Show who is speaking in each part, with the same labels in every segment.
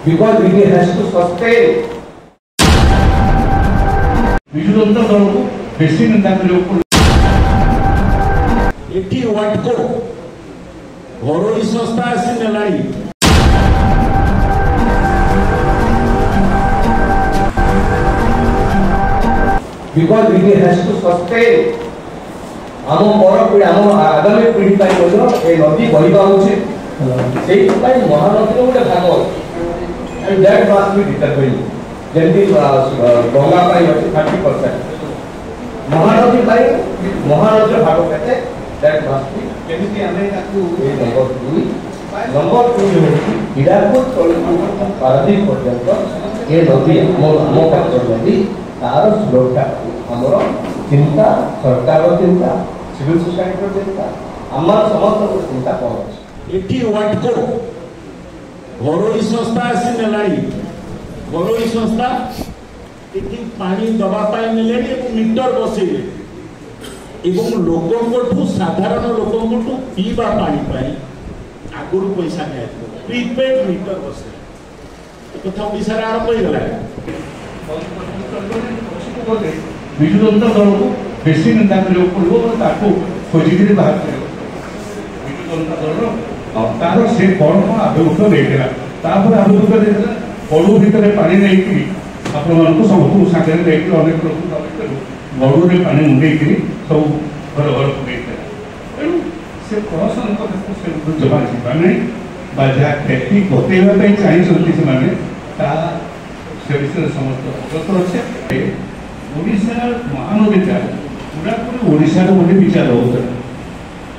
Speaker 1: because it has to sustain.
Speaker 2: Biju Janata Dal को बेसी नेता
Speaker 3: एटी वाटको घरोई संस्था आसी नेलाणी
Speaker 1: because it has to sustain. आम पर पीढ़ी आम आगामी पीढ़ी ए नदी बहिबा होचे से महानदी गोटे भाग and that must be determined. जल्दी गंगा पाई अच्छे 30%. महानदी पाई महानदी भाग कहते that must be केमिति हमें ताकू नंबर 2 नंबर 2 जो हिराकुद तलकू पारादीप पर्यंत ए नदी आम पात्र नदी तार सुरक्षा हमर चिंता सरकार चिंता सिविल सोसाइटी चिंता आम समस्त चिंता कौन अच्छे
Speaker 3: एटी वाटको घरोई संस्था आसी नेलाणी घरोई संस्था एटी पानी दबा पाई नेलेनी मीटर बसेले एवं लोकों साधारण लोकों पीवा पानी पाई आगुर पैसा नहीं प्रीपेड मीटर बसे कथा ओडिशा आरंभ हो गला
Speaker 2: विजु जनता दल को बेसी नेता पड़ो खोजिक बाहर कर विजु जनता दल तार से कौन कौन आभिमुख देखेगा आभिमुख देखेगा बड़ू भितर पानी नहीं आपण सब सागर अनेक लोग बड़ू में पानी मुंडे सब घर घर पुरेला तेणु से प्रशासन से जमा जाना नहीं जहाँ क्षति घटेवाई चाहिए से विषय समस्त अवगत अच्छे ओडिशा महानदीटा पूरा पूरी ओडिशार गोटे विचार होता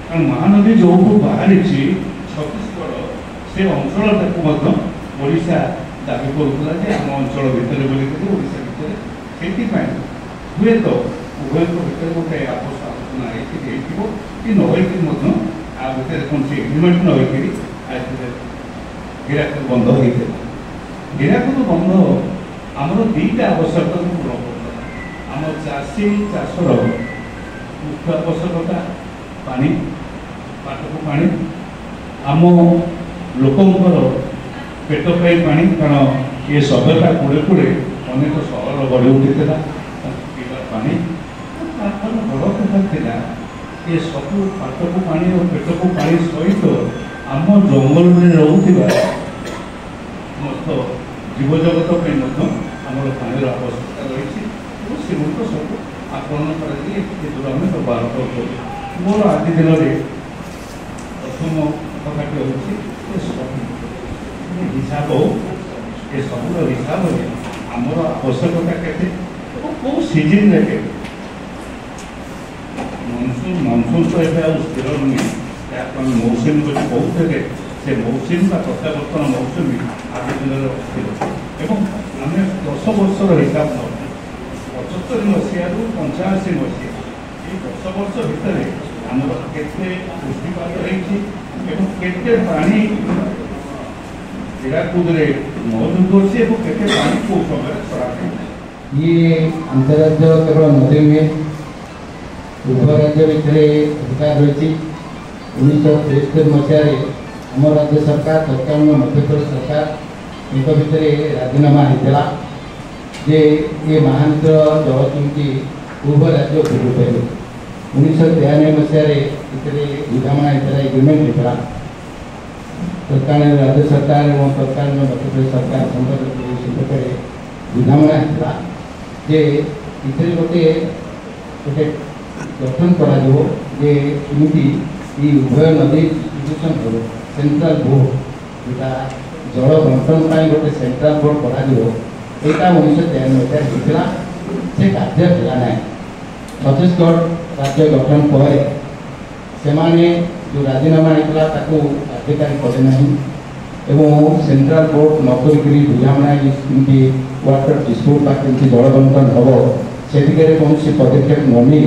Speaker 2: कारण महानदी जो बाहरी छत्तीसगढ़ से अंचल ओडिशा दाबी करूला आम अंचल भितर ओडिशा भितर से हुए तो उभय भितर गोटे आपस आलोचना कि नई आ भितर कौन सी एग्रीमेंट नई हीराकुद बंद होता हीराकुद बंद आमर दुईटा आवश्यकता पूर्ण करता आम चाषी चाषर मुख्य आवश्यकता पानी पाटक पानी आम लोकंर पेट पाई पानी कारण ये सभ्यता कूड़े कूड़े अनेक सहर गढ़ी उठी पानी बड़ कथा था ये सब पाटक पानी और पेटक पानी सहित आम जंगल में रोकवा समस्त जीवजगत आमर पानी आवश्यकता रही से सब आकलन कर आम व्यवहार कर मोर आज दिन में प्रथम कथाटी हूँ हिसाब ये सब हिसाब आमर आवश्यकता के कौ सीजन के मनसून मनसून तो ये स्थिर नुहे मौसुमी कहते से मौसुमी प्रत्यावर्तन मौसुमी आज दिन में स्थिर एवं आम 10 वर्षर हिसाब न 75 मसीह 85 मसीहा ये 10 वर्ष भितर आमर केते वृष्टिपात होते पानी हीराकुद मौजूद अच्छे केते पानी को समय छड़ा
Speaker 4: ये अंतर्राज्य केवल नदी में उभय राज्य भितर अधिकार रही 1973 मसीह आम राज्य सरकार तत्कालीन मध्यप्रदेश सरकार एक भितर राजीनामा होता जे ये महानदी जल केमती उभय राज्य उपयोग पाइबे 1993 मसीह बुझामणा होता एग्रीमेंट होता तत्कालीन राज्य सरकार और तत्कालीन मध्यप्रदेश सरकार संपर्क बुझामणा होता जे इथे गोटे गोटे गठन करा कमी उभय नदी डिस्ट्रीब्यूशन बोर्ड सेंट्रल बोर्ड जोटा जल बंटन गोटे सेंट्रल बोर्ड करा यहाँ 1993 होता से कार्य है छत्तीसगढ़ राज्य गठन पर से जो राजीनामा होता कार्यकारी करना एवं सेंट्रल बोर्ड नकरिक बुझामणा कमी वाटर डिस्ट्रीब्यूट कमी जल बंटन हम से दिगरे कौन पदक्षेप ननी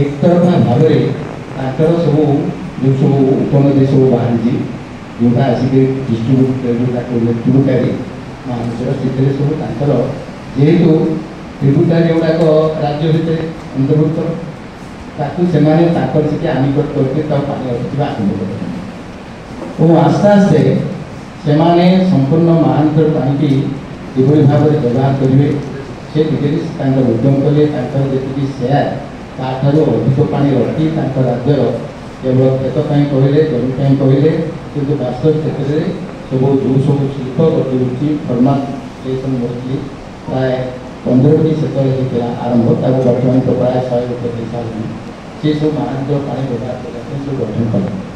Speaker 4: एक तरफा भाव में सब जो सब उपनदी सब बाहरी जोटा आसिक डिस्ट्रीब्यूट जोटा ट्रिब्यूटारी महानदी से सब जेहेतु ट्रिब्यूटारी गुड़ाक राज्य भितर अंतर्भुक्त से आनिकट करके पानी रखा आरंभ कर आस्ते आस्ते ସେମାନେ ସମ୍ପୂର୍ଣ୍ଣ ମହାନ୍ତର ପାଣିକି କିଭଳି ଭାବରେ ବ୍ୟବହାର କରିବେ ସେ ଦିଗରେ ତାଙ୍କର ଉଦ୍ୟମ କଲେ। ତାଙ୍କର ଯେତିକି ସେୟାର ତାଠାରୁ ଅଧିକ ପାଣି ରଖି ତାଙ୍କ ରାଜ୍ୟର କେବଳ କ୍ଷେତ ପାଇଁ କହିଲେ, ଜମି ପାଇଁ କହିଲେ, କିନ୍ତୁ ବାସ୍ତବ କ୍ଷେତ୍ରରେ ସବୁ ଯେଉଁ ସବୁ ଶିଳ୍ପ ଗତି ହେଉଛି ଫର୍ମାଷ୍ଟେସନ ବସିଛି ପ୍ରାୟ 15ଟି ସେତେବେଳେ ହେଇଥିଲା ଆରମ୍ଭ, ତାକୁ ବର୍ତ୍ତମାନ ତ ପ୍ରାୟ 100 ବର୍ଷ ହେଇସାରିଲାଣି। ସେସବୁ ମହାନ୍ତର ପାଣି ବ୍ୟବହାର କରିବା ପାଇଁ ସବୁ ଗଠନ କଲେ।